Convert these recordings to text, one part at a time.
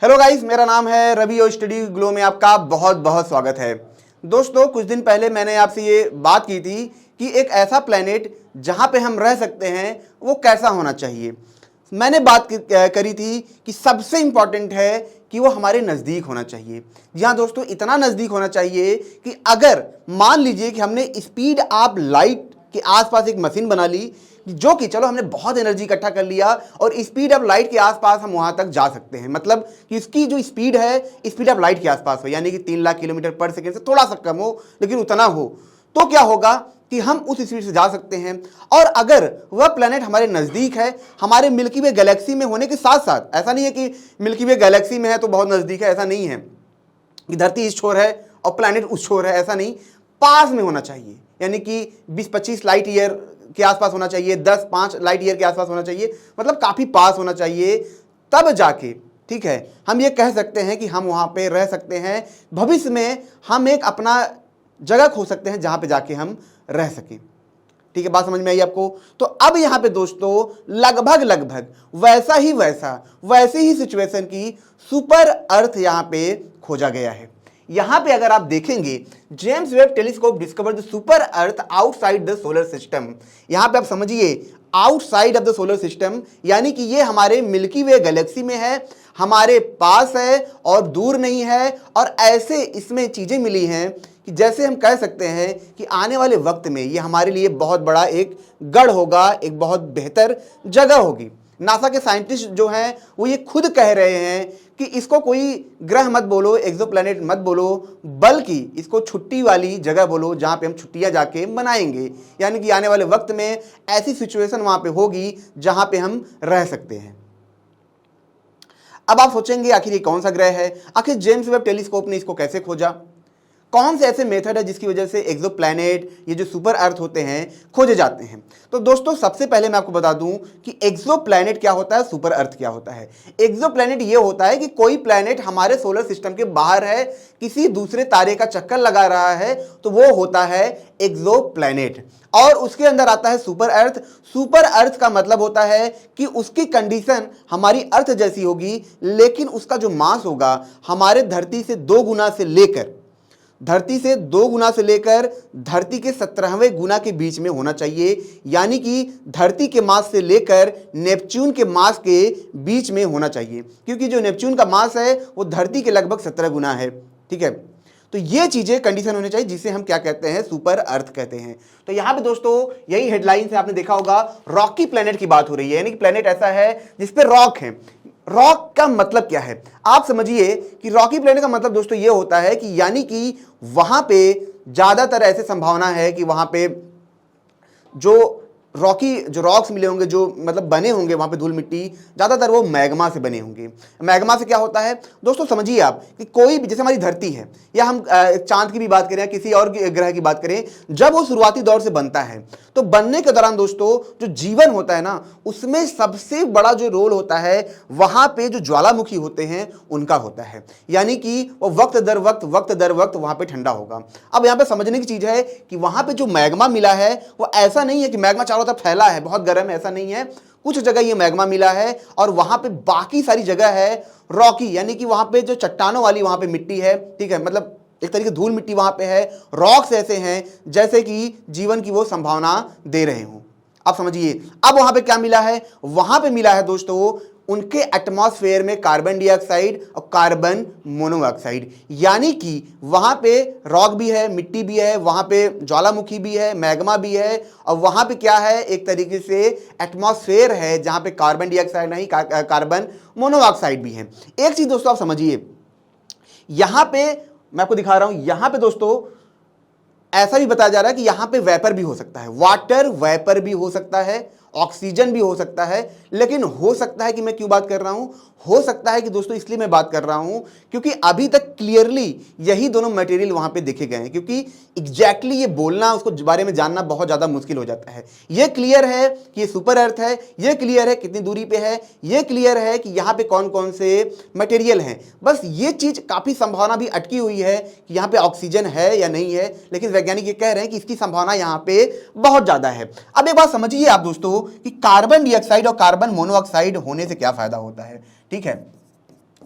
Hello guys, मेरा नाम है रवि और स्टडी ग्लो में आपका बहुत बहुत स्वागत है। दोस्तों, कुछ दिन पहले मैंने आपसे ये बात की थी कि एक ऐसा प्लेनेट जहाँ पे हम रह सकते हैं वो कैसा होना चाहिए। मैंने बात करी थी कि सबसे इम्पॉर्टेंट है कि वो हमारे नज़दीक होना चाहिए। जी हाँ दोस्तों, इतना नज़दीक होना चाहिए कि अगर मान लीजिए कि हमने स्पीड ऑफ लाइट के आसपास एक मशीन बना ली, जो कि चलो हमने बहुत एनर्जी इकट्ठा कर लिया और स्पीड ऑफ लाइट के आसपास हम वहां तक जा सकते हैं। मतलब कि इसकी जो स्पीड है स्पीड ऑफ लाइट के आसपास हो, यानी कि 3 लाख किलोमीटर पर सेकेंड से थोड़ा सा कम हो, लेकिन उतना हो, तो क्या होगा कि हम उस स्पीड से जा सकते हैं। और अगर वह प्लेनेट हमारे नज़दीक है, हमारे मिल्की वे गैलेक्सी में होने के साथ साथ, ऐसा नहीं है कि मिल्की वे गैलेक्सी में है तो बहुत नज़दीक है, ऐसा नहीं है कि धरती इस छोर है और प्लेनेट उस छोर है, ऐसा नहीं, पास में होना चाहिए। यानी कि 20-25 लाइट ईयर के आसपास होना चाहिए, 10-5 लाइट ईयर के आसपास होना चाहिए, मतलब काफ़ी पास होना चाहिए। तब जाके ठीक है हम ये कह सकते हैं कि हम वहाँ पे रह सकते हैं। भविष्य में हम एक अपना जगह खो सकते हैं जहाँ पे जाके हम रह सकें। ठीक है, बात समझ में आई आपको? तो अब यहाँ पे दोस्तों लगभग वैसी ही सिचुएशन की सुपर अर्थ यहाँ पे खोजा गया है। यहां पे अगर आप देखेंगे, James Webb telescope discover the super earth outside the solar system. यहां पे आप समझिए, outside of the solar system, यानी कि ये हमारे मिल्की वे गैलेक्सी में है, हमारे पास है और दूर नहीं है। और ऐसे इसमें चीजें मिली हैं कि जैसे हम कह सकते हैं कि आने वाले वक्त में ये हमारे लिए बहुत बड़ा एक गढ़ होगा, एक बहुत बेहतर जगह होगी। नासा के साइंटिस्ट जो हैं वो ये खुद कह रहे हैं कि इसको कोई ग्रह मत बोलो, एक्सोप्लैनेट मत बोलो, बल्कि इसको छुट्टी वाली जगह बोलो जहां पे हम छुट्टियां जाके मनाएंगे। यानी कि आने वाले वक्त में ऐसी सिचुएशन वहां पे होगी जहां पे हम रह सकते हैं। अब आप सोचेंगे आखिर ये कौन सा ग्रह है, आखिर जेम्स वेब टेलीस्कोप ने इसको कैसे खोजा, कौन से ऐसे मेथड है जिसकी वजह से एक्सोप्लैनेट, ये जो सुपर अर्थ होते हैं, खोजे जाते हैं। तो दोस्तों, सबसे पहले मैं आपको बता दूं कि एक्सोप्लैनेट क्या होता है, सुपर अर्थ क्या होता है। एक्सोप्लैनेट ये होता है कि कोई प्लैनेट हमारे सोलर सिस्टम के बाहर है, किसी दूसरे तारे का चक्कर लगा रहा है, तो वो होता है एक्सोप्लैनेट। और उसके अंदर आता है सुपर अर्थ। सुपर अर्थ का मतलब होता है कि उसकी कंडीशन हमारी अर्थ जैसी होगी, लेकिन उसका जो मास होगा हमारे धरती से 2 गुना से लेकर धरती के 17वें गुना के बीच में होना चाहिए। यानी कि धरती के मास से लेकर नेपच्यून के मास के बीच में होना चाहिए, क्योंकि जो नेपच्यून का मास है वो धरती के लगभग 17 गुना है। ठीक है, तो ये चीजें कंडीशन होनी चाहिए, जिसे हम क्या कहते हैं, सुपर अर्थ कहते हैं। तो यहां पे दोस्तों यही हेडलाइन से आपने देखा होगा, रॉकी प्लेनेट की बात हो रही है, यानी कि प्लेनेट ऐसा है जिसपे रॉक है। रॉक का मतलब क्या है, आप समझिए कि रॉकी प्लेनेट का मतलब दोस्तों ये होता है कि यानी कि वहां पे ज्यादातर ऐसे संभावना है कि वहां पे जो रॉक्स मिले होंगे, जो मतलब बने होंगे वहां पे धूल मिट्टी, ज्यादातर वो मैग्मा से बने होंगे। मैग्मा से क्या होता है दोस्तों, समझिए आप कि कोई भी, जैसे हमारी धरती है या हम चांद की भी बात करें, किसी और ग्रह की बात करें, जब वो शुरुआती दौर से बनता है तो बनने के दौरान दोस्तों जो जीवन होता है ना, उसमें सबसे बड़ा जो रोल होता है वहां पे जो ज्वालामुखी होते हैं उनका होता है। यानी कि वो वक्त दर वक्त वहां पे ठंडा होगा। अब यहां पे समझने की चीज है कि वहां पे जो मैग्मा मिला है वो ऐसा नहीं है कि मैग्मा चारों तरफ फैला है, बहुत गर्म है, ऐसा नहीं है। कुछ जगह ये मैग्मा मिला है और वहां पे बाकी सारी जगह है रॉकी, यानी कि वहां पे जो चट्टानों वाली वहां पे मिट्टी है। ठीक है, मतलब एक तरीके धूल मिट्टी वहां पे है। रॉक्स ऐसे हैं जैसे कि जीवन की वो संभावना दे रहे हों। आप समझिए, अब वहां पे क्या मिला है, वहां पे मिला है दोस्तों उनके एटमॉस्फेयर में कार्बन डाइऑक्साइड और कार्बन मोनोऑक्साइड। यानी कि वहां पे रॉक भी है, मिट्टी भी है, वहां पे ज्वालामुखी भी है, मैग्मा भी है, और वहां पे क्या है, एक तरीके से एटमॉस्फेयर है जहां पे कार्बन डाइऑक्साइड नहीं, कार्बन मोनोऑक्साइड भी है। एक चीज दोस्तों आप समझिए, यहां पे मैं आपको दिखा रहा हूं, यहां पे दोस्तों ऐसा भी बताया जा रहा है कि यहां पे वेपर भी हो सकता है, वाटर वेपर भी हो सकता है, ऑक्सीजन भी हो सकता है। लेकिन हो सकता है कि मैं क्यों बात कर रहा हूं, हो सकता है कि दोस्तों इसलिए मैं बात कर रहा हूं क्योंकि अभी तक क्लियरली यही दोनों मटेरियल वहां पे देखे गए हैं, क्योंकि एग्जैक्टली ये बोलना, उसको बारे में जानना बहुत ज्यादा मुश्किल हो जाता है। ये क्लियर है कि ये सुपर अर्थ है, ये क्लियर है कितनी दूरी पे है, ये क्लियर है कि यहां पे कौन कौन से मटेरियल हैं। बस ये चीज काफी संभावना भी अटकी हुई है कि यहां पे ऑक्सीजन है या नहीं है, लेकिन वैज्ञानिक ये कह रहे हैं कि इसकी संभावना यहां पे बहुत ज्यादा है। अब एक बात समझिए आप दोस्तों कि कार्बन डाइऑक्साइड और कार्बन मोनोऑक्साइड होने से क्या फायदा होता है। ठीक है,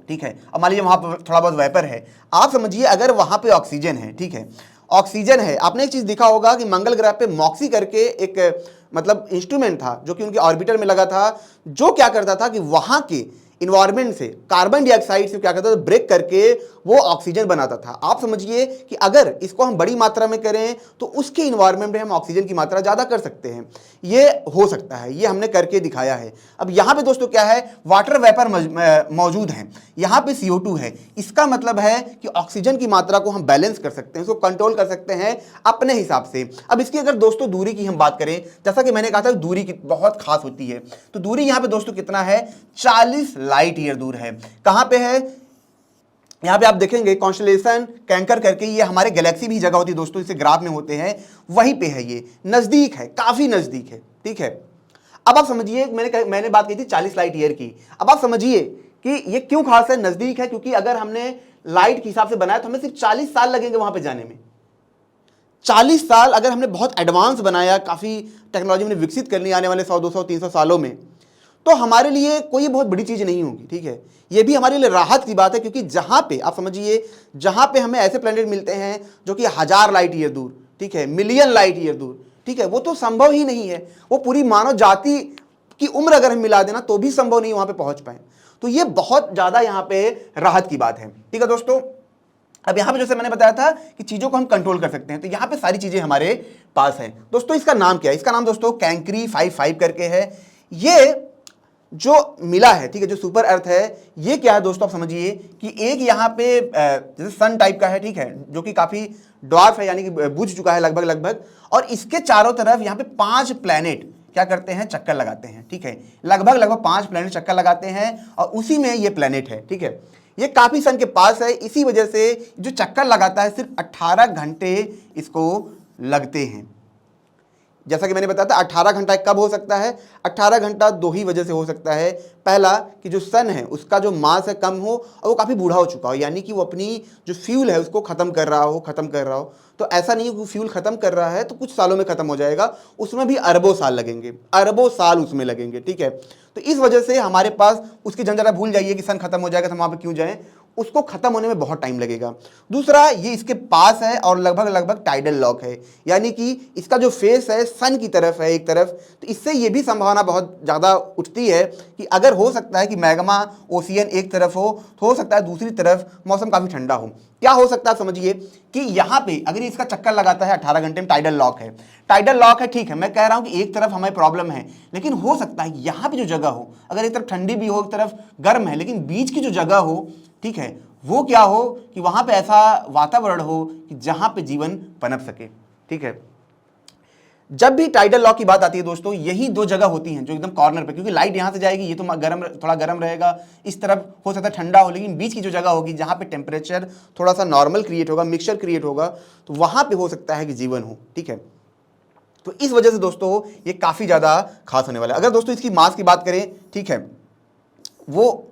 ठीक है। अब मान लीजिए वहां पर थोड़ा बहुत वेपर है, आप समझिए अगर वहां पे ऑक्सीजन है, ठीक है, ऑक्सीजन है। आपने एक चीज देखा होगा कि मंगल ग्रह पे मॉक्सी करके एक मतलब इंस्ट्रूमेंट था जो कि उनके ऑर्बिटर में लगा था, जो क्या करता था कि वहां के इन्वायरमेंट से कार्बन डाइऑक्साइड से क्या करता था, ब्रेक करके वो ऑक्सीजन बनाता था। आप समझिए कि अगर इसको हम बड़ी मात्रा में करें तो उसके इन्वायरमेंट में हम ऑक्सीजन की मात्रा ज्यादा कर सकते हैं। ये हो सकता है, ये हमने करके दिखाया है। अब यहां पे दोस्तों क्या है, वाटर वेपर मौजूद है, यहां पे CO2 है। इसका मतलब है कि ऑक्सीजन की मात्रा को हम बैलेंस कर सकते हैं, इसको कंट्रोल कर सकते हैं अपने हिसाब से। अब इसकी अगर दोस्तों दूरी की हम बात करें, जैसा कि मैंने कहा था दूरी की बहुत खास होती है, तो दूरी यहां पे दोस्तों कितना है, 40 लाइट ईयर दूर है। कहां पे है, यहां पे आप देखेंगे कॉन्स्टेलेशन कैंकर करके, ये हमारे गैलेक्सी भी जगह होती है दोस्तों, इसे ग्राफ में होते हैं, वहीं पे है, ये नजदीक है, काफी नजदीक है, ठीक है। अब आप समझिए, मैंने बात की थी 40 लाइट ईयर की। अब आप समझिए कि ये क्यों खास है, नजदीक है, क्योंकि अगर हमने लाइट के हिसाब से बनाया तो हमें सिर्फ 40 साल लगेंगे वहां पे जाने में। 40 साल अगर हमने बहुत एडवांस बनाया, काफी टेक्नोलॉजी में विकसित कर ली आने वाले 100, 200, 300 सालों में, तो हमारे लिए कोई बहुत बड़ी चीज नहीं होगी, ठीक है। ये भी हमारे लिए राहत की बात है, क्योंकि जहां पे आप समझिए, जहां पे हमें ऐसे प्लैनेट मिलते हैं जो कि 1000 लाइट ईयर दूर, ठीक है, मिलियन लाइट ईयर दूर, ठीक है, वो तो संभव ही नहीं है। वो पूरी मानव जाति की उम्र अगर हम मिला देना तो भी संभव नहीं वहां पे पहुंच पाए। तो ये बहुत ज्यादा यहां पे राहत की बात है, ठीक है दोस्तों। अब यहां पे जैसे मैंने बताया था कि चीजों को हम कंट्रोल कर सकते हैं, तो यहां पे सारी चीजें हमारे पास हैं दोस्तों। इसका नाम क्या है, इसका नाम दोस्तों कैंक्री 55 करके है। ये जो मिला है, ठीक है, जो सुपर अर्थ है, ये क्या है दोस्तों, आप समझिए कि एक यहाँ पे जैसे सन टाइप का है, ठीक है, जो कि काफी ड्वार्फ है, यानी कि बुझ चुका है लगभग, और इसके चारों तरफ यहाँ पे 5 प्लैनेट क्या करते हैं, चक्कर लगाते हैं, ठीक है, लगभग 5 प्लैनेट चक्कर लगाते हैं, और उसी में ये प्लैनेट है, ठीक है। ये काफी सन के पास है, इसी वजह से जो चक्कर लगाता है सिर्फ 18 घंटे इसको लगते हैं। जैसा कि मैंने बताया था 18 घंटा कब हो सकता है, 18 घंटा दो ही वजह से हो सकता है। पहला कि जो सन है उसका जो मास है कम हो और वो काफ़ी बूढ़ा हो चुका हो, यानी कि वो अपनी जो फ्यूल है उसको ख़त्म कर रहा हो। तो ऐसा नहीं है कि फ्यूल ख़त्म कर रहा है तो कुछ सालों में ख़त्म हो जाएगा, उसमें भी अरबों साल लगेंगे, अरबों साल उसमें लगेंगे, ठीक है। तो इस वजह से हमारे पास उसकी झंझट, भूल जाइए कि सन खत्म हो जाएगा तो हम वहाँ पर क्यों जाएँ, उसको खत्म होने में बहुत टाइम लगेगा। दूसरा, ये इसके पास है और लगभग टाइडल लॉक है, यानी कि इसका जो फेस है सन की तरफ है एक तरफ, तो इससे ये भी संभावना बहुत ज़्यादा उठती है कि अगर हो सकता है कि मैग्मा ओशियन एक तरफ हो सकता है दूसरी तरफ मौसम काफ़ी ठंडा हो। क्या हो सकता है, समझिए कि यहाँ पे अगर इसका चक्कर लगाता है 18 घंटे में, टाइडल लॉक है, ठीक है। मैं कह रहा हूँ कि एक तरफ हमें प्रॉब्लम है, लेकिन हो सकता है यहाँ पे जो जगह हो, अगर एक तरफ ठंडी भी हो एक तरफ गर्म है, लेकिन बीच की जो जगह हो, ठीक है, वो क्या हो कि वहां पे ऐसा वातावरण हो कि जहां पे जीवन पनप सके, ठीक है। जब भी टाइडल लॉक की बात आती है दोस्तों, यही 2 जगह होती हैं जो एकदम कॉर्नर पे, क्योंकि लाइट यहां से जाएगी, ये तो थोड़ा गर्म रहेगा, इस तरफ हो सकता है ठंडा हो, लेकिन बीच की जो जगह होगी जहां पे टेम्परेचर थोड़ा सा नॉर्मल क्रिएट होगा, मिक्सचर क्रिएट होगा, तो वहां पे हो सकता है कि जीवन हो, ठीक है। तो इस वजह से दोस्तों ये काफी ज्यादा खास होने वाला है। अगर दोस्तों इसकी मास की बात करें, ठीक है, वो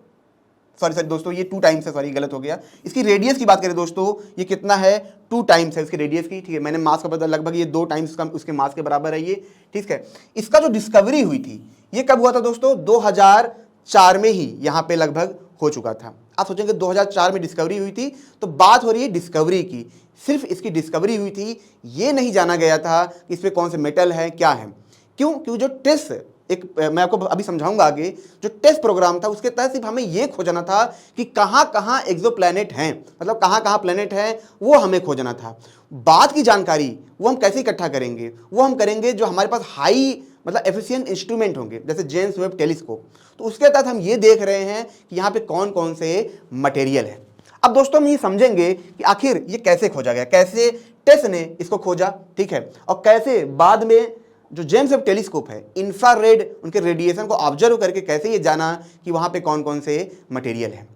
सॉरी दोस्तों ये 2 टाइम्स है, सॉरी गलत हो गया। इसकी रेडियस की बात करें दोस्तों, ये कितना है, 2 टाइम्स है इसकी रेडियस की, ठीक है। मैंने मास का पता, लगभग ये 2 टाइम्स का उसके मास के बराबर है ये, ठीक है। इसका जो डिस्कवरी हुई थी ये कब हुआ था दोस्तों, 2004 में ही यहाँ पे लगभग हो चुका था। आप सोचेंगे 2004 में डिस्कवरी हुई थी, तो बात हो रही है डिस्कवरी की, सिर्फ इसकी डिस्कवरी हुई थी, ये नहीं जाना गया था कि इसमें कौन से मेटल है, क्या है। क्योंकि जो टेस्ट मैं आपको अभी समझाऊंगा आगे, जो टेस्ट प्रोग्राम था उसके तहत सिर्फ हमें यह खोजना था कि कहां कहां एक्सोप्लैनेट हैं, मतलब कहां कहां प्लैनेट हैं, वो हमें खोजना था। बाद की जानकारी वो हम कैसे इकट्ठा करेंगे, वो हम करेंगे जो हमारे पास हाई मतलब एफिशिएंट इंस्ट्रूमेंट होंगे, जैसे जेम्स वेब टेलीस्कोप। तो उसके तहत हम ये देख रहे हैं कि यहाँ पे कौन कौन से मटेरियल है। अब दोस्तों हम ये समझेंगे कि आखिर ये कैसे खोजा गया, कैसे टेस्ट ने इसको खोजा, ठीक है, और कैसे बाद में जो जेम्स वेब टेलीस्कोप है, इंफ्रारेड उनके रेडिएशन को ऑब्जर्व करके कैसे ये जाना कि वहां पे कौन कौन से मटेरियल है।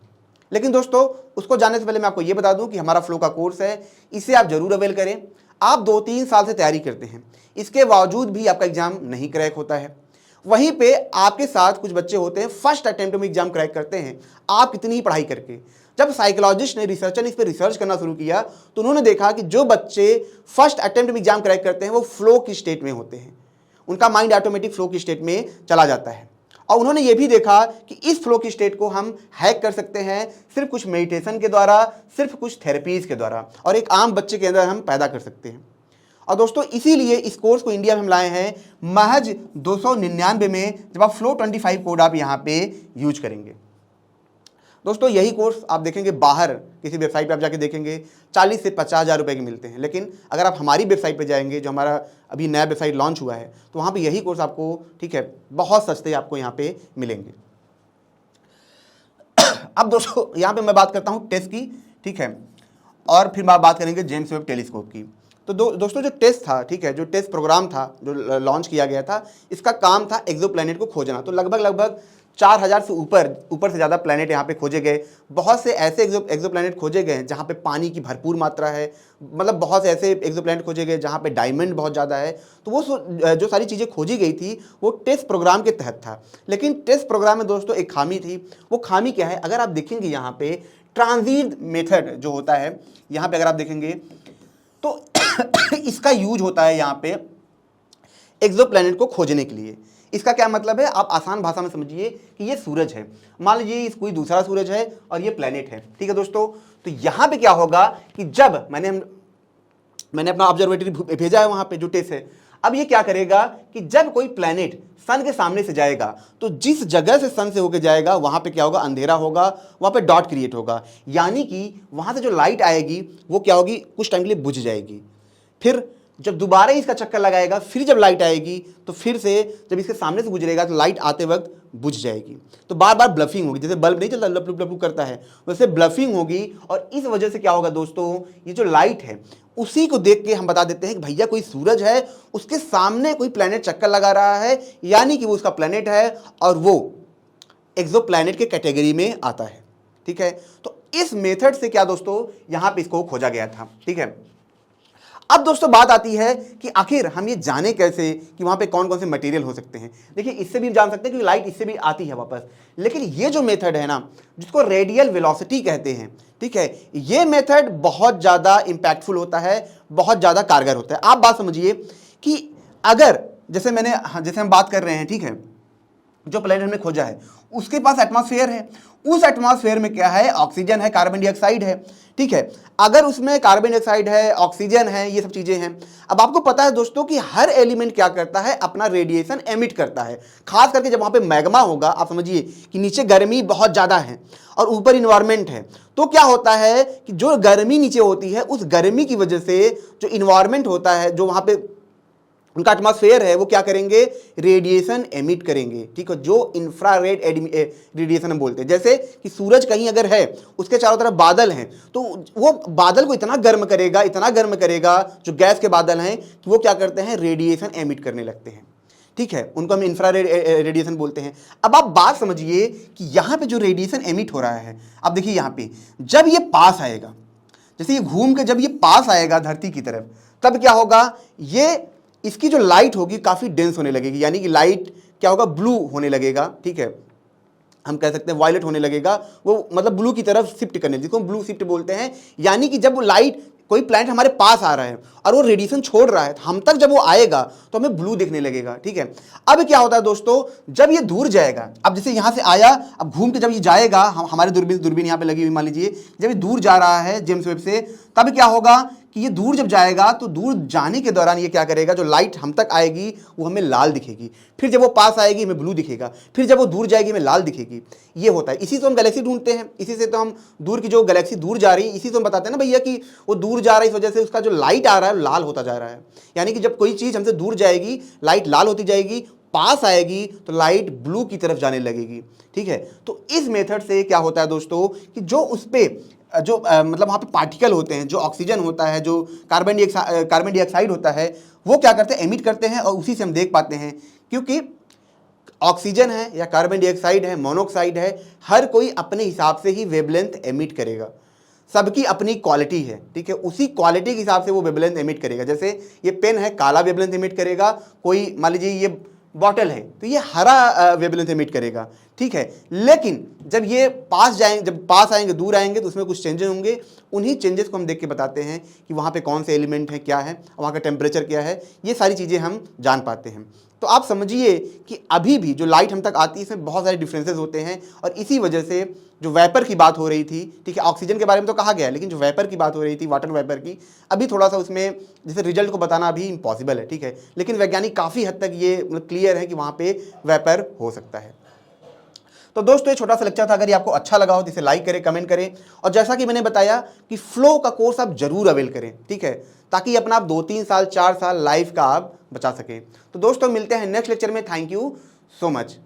लेकिन दोस्तों उसको जानने से पहले मैं आपको ये बता दूं कि हमारा फ्लो का कोर्स है, इसे आप जरूर अवेल करें। आप 2-3 साल से तैयारी करते हैं, इसके बावजूद भी आपका एग्जाम नहीं क्रैक होता है। वहीं पे आपके साथ कुछ बच्चे होते हैं फर्स्ट अटेम्प्ट में एग्जाम क्रैक करते हैं, आप कितनी ही पढ़ाई करके। जब साइकोलॉजिस्ट ने, रिसर्चर ने इस पर रिसर्च करना शुरू किया तो उन्होंने देखा कि जो बच्चे फर्स्ट अटेम्प्ट में एग्जाम क्रैक करते हैं वो फ्लो की स्टेट में होते हैं, उनका माइंड ऑटोमेटिक फ्लो की स्टेट में चला जाता है। और उन्होंने ये भी देखा कि इस फ्लो की स्टेट को हम हैक कर सकते हैं सिर्फ कुछ मेडिटेशन के द्वारा, सिर्फ कुछ थेरेपीज के द्वारा, और एक आम बच्चे के अंदर हम पैदा कर सकते हैं। और दोस्तों इसीलिए इस कोर्स को इंडिया में हम लाए हैं महज 299 में, जब आप फ्लो 25 कोड आप यहाँ पे यूज करेंगे। दोस्तों यही कोर्स आप देखेंगे बाहर किसी वेबसाइट पे आप जाके देखेंगे 40 से 50 हज़ार रुपये के मिलते हैं, लेकिन अगर आप हमारी वेबसाइट पे जाएंगे, जो हमारा अभी नया वेबसाइट लॉन्च हुआ है, तो वहाँ पे यही कोर्स आपको, ठीक है, बहुत सस्ते आपको यहाँ पे मिलेंगे। अब दोस्तों यहाँ पे मैं बात करता हूँ टेस्ट की, ठीक है, और फिर बात करेंगे जेम्स वेब टेलीस्कोप की। तो दोस्तों जो टेस्ट था, ठीक है, जो टेस्ट प्रोग्राम था जो लॉन्च किया गया था, इसका काम था एक्सोप्लैनेट को खोजना। तो लगभग 4000 से ऊपर से ज़्यादा प्लैनेट यहाँ पे खोजे गए। बहुत से ऐसे एक्सोप्लैनेट खोजे गए जहाँ पे पानी की भरपूर मात्रा है, मतलब बहुत से ऐसे एक्सोप्लैनेट खोजे गए जहाँ पे डायमंड बहुत ज़्यादा है। तो वो जो सारी चीज़ें खोजी गई थी वो टेस्ट प्रोग्राम के तहत था। लेकिन टेस्ट प्रोग्राम में दोस्तों एक खामी थी। वो खामी क्या है, अगर आप देखेंगे यहाँ पे ट्रांजिट मेथड जो होता है, यहाँ पे अगर आप देखेंगे तो इसका यूज होता है यहाँ पे एक्सोप्लैनेट को खोजने के लिए। इसका क्या मतलब है, आप आसान भाषा में समझिए कि ये सूरज है, मान लीजिए कोई दूसरा सूरज है और ये प्लैनेट है, ठीक है दोस्तों। तो यहाँ पे क्या होगा कि जब मैंने अपना ऑब्जर्वेटरी भेजा है वहाँ पे जो टेस्ट है, अब ये क्या करेगा कि जब कोई प्लैनेट सन के सामने से जाएगा तो जिस जगह से सन से होकर जाएगा वहाँ पे क्या होगा, अंधेरा होगा, वहाँ पे डॉट क्रिएट होगा, यानी कि वहाँ से जो लाइट आएगी वो क्या होगी, कुछ टाइम के लिए बुझ जाएगी। फिर जब दोबारा इसका चक्कर लगाएगा, फिर जब लाइट आएगी तो फिर से जब इसके सामने से गुजरेगा तो लाइट आते वक्त बुझ जाएगी। तो बार बार ब्लफिंग होगी, जैसे बल्ब नहीं चलता लपलुप लपलुप करता है, वैसे ब्लफिंग होगी। और इस वजह से क्या होगा दोस्तों, ये जो लाइट है उसी को देख के हम बता देते हैं कि भैया कोई सूरज है, उसके सामने कोई प्लैनेट चक्कर लगा रहा है, यानी कि वो उसका प्लैनेट है और वो एक्सोप्लैनेट के कैटेगरी में आता है, ठीक है। तो इस मेथड से क्या दोस्तों यहाँ पे इसको खोजा गया था, ठीक है। अब दोस्तों बात आती है कि आखिर हम ये जाने कैसे कि वहाँ पे कौन कौन से मटेरियल हो सकते हैं। देखिए इससे भी जान सकते हैं कि लाइट इससे भी आती है वापस, लेकिन ये जो मेथड है ना, जिसको रेडियल वेलोसिटी कहते हैं, ठीक है, ये मेथड बहुत ज़्यादा इम्पैक्टफुल होता है, बहुत ज़्यादा कारगर होता है। आप बात समझिए कि अगर जैसे हम बात कर रहे हैं, ठीक है, जो प्लैनेट हमने खोजा है उसके पास एटमॉस्फेयर है, उस एटमॉस्फेयर में क्या है, ऑक्सीजन है, कार्बन डाइऑक्साइड है, ठीक है। अगर उसमें कार्बन डाइऑक्साइड है, ऑक्सीजन है, ये सब चीज़ें हैं। अब आपको पता है दोस्तों कि हर एलिमेंट क्या करता है, अपना रेडिएशन एमिट करता है। खास करके जब वहाँ पे मैग्मा होगा, आप समझिए कि नीचे गर्मी बहुत ज़्यादा है और ऊपर इन्वायरमेंट है, तो क्या होता है कि जो गर्मी नीचे होती है उस गर्मी की वजह से जो इन्वायरमेंट होता है, जो वहाँ पे उनका एटमॉस्फेयर है, वो क्या करेंगे, रेडिएशन एमिट करेंगे, ठीक है, जो इंफ्रारेड रेडिएशन हम बोलते हैं। जैसे कि सूरज कहीं अगर है, उसके चारों तरफ बादल हैं, तो वो बादल को इतना गर्म करेगा जो गैस के बादल हैं कि वो क्या करते हैं, रेडिएशन एमिट करने लगते हैं, ठीक है, उनको हम इंफ्रारेड रेडिएशन बोलते हैं। अब आप बात समझिए कि यहाँ पे जो रेडिएशन एमिट हो रहा है, अब देखिए यहाँ पे जब ये पास आएगा, जैसे ये घूम के जब ये पास आएगा धरती की तरफ, तब क्या होगा, ये इसकी जो लाइट होगी काफ़ी डेंस होने लगेगी, यानी कि लाइट क्या होगा, ब्लू होने लगेगा, ठीक है, हम कह सकते हैं वायलेट होने लगेगा, वो मतलब ब्लू की तरफ शिफ्ट करने, जिसको हम ब्लू शिफ्ट बोलते हैं। यानी कि जब वो लाइट, कोई प्लैनेट हमारे पास आ रहा है और वो रेडिएशन छोड़ रहा है, हम तक जब वो आएगा तो हमें ब्लू दिखने लगेगा, ठीक है। अब क्या होता है दोस्तों, जब ये दूर जाएगा, अब जैसे यहाँ से आया, अब घूम के जब ये जाएगा, हमारे दूरबीन यहाँ पे लगी हुई, मान लीजिए जब ये दूर जा रहा है जेम्स वेब से, तब क्या होगा कि ये दूर जब जाएगा तो दूर जाने के दौरान ये क्या करेगा, जो लाइट हम तक आएगी वो हमें लाल दिखेगी, फिर जब वो पास आएगी हमें ब्लू दिखेगा, फिर जब वो दूर जाएगी हमें लाल दिखेगी। ये होता है, इसी से हम गैलेक्सी ढूंढते हैं, इसी से तो हम दूर की जो गैलेक्सी दूर जा रही है, इसी से हम बताते हैं ना भैया कि वो दूर जा रहा है, इस वजह से उसका जो लाइट आ रहा है लाल होता जा रहा है। यानी कि जब कोई चीज़ हमसे दूर जाएगी लाइट लाल होती जाएगी, पास आएगी तो लाइट ब्लू की तरफ जाने लगेगी, ठीक है। तो इस मेथड से क्या होता है दोस्तों कि जो उस पर जो मतलब वहाँ पे पार्टिकल होते हैं, जो ऑक्सीजन होता है, जो कार्बन डाइऑक्साइड होता है, वो क्या करते हैं, एमिट करते हैं, और उसी से हम देख पाते हैं। क्योंकि ऑक्सीजन है या कार्बन डाइऑक्साइड है, मोनोऑक्साइड है, हर कोई अपने हिसाब से ही वेवलेंथ एमिट करेगा, सबकी अपनी क्वालिटी है, ठीक है, उसी क्वालिटी के हिसाब से वो वेवलेंथ एमिट करेगा। जैसे ये पेन है, काला वेवलेंथ एमिट करेगा, कोई मान लीजिए ये बॉटल है तो ये हरा वेवलेंथ एमिट करेगा, ठीक है। लेकिन जब ये पास आएंगे दूर आएंगे तो उसमें कुछ चेंजेस होंगे। उन्हीं चेंजेस को हम देख के बताते हैं कि वहाँ पे कौन से एलिमेंट है, क्या है, वहाँ का टेम्परेचर क्या है, ये सारी चीज़ें हम जान पाते हैं। तो आप समझिए कि अभी भी जो लाइट हम तक आती है इसमें बहुत सारे डिफरेंसेस होते हैं, और इसी वजह से जो वेपर की बात हो रही थी, ठीक है, ऑक्सीजन के बारे में तो कहा गया, लेकिन जो वेपर की बात हो रही थी, वाटर वेपर की, अभी थोड़ा सा उसमें जैसे रिजल्ट को बताना अभी इम्पॉसिबल है, ठीक है, लेकिन वैज्ञानिक काफ़ी हद तक ये क्लियर है कि वहाँ पे वेपर हो सकता है। तो दोस्तों ये छोटा सा लेक्चर था। अगर ये आपको अच्छा लगा हो तो इसे लाइक करें, कमेंट करें, और जैसा कि मैंने बताया कि फ्लो का कोर्स आप जरूर अवेल करें, ठीक है, ताकि अपना आप 2-3 साल 4 साल लाइफ का आप बचा सकें। तो दोस्तों मिलते हैं नेक्स्ट लेक्चर में। Thank you so much.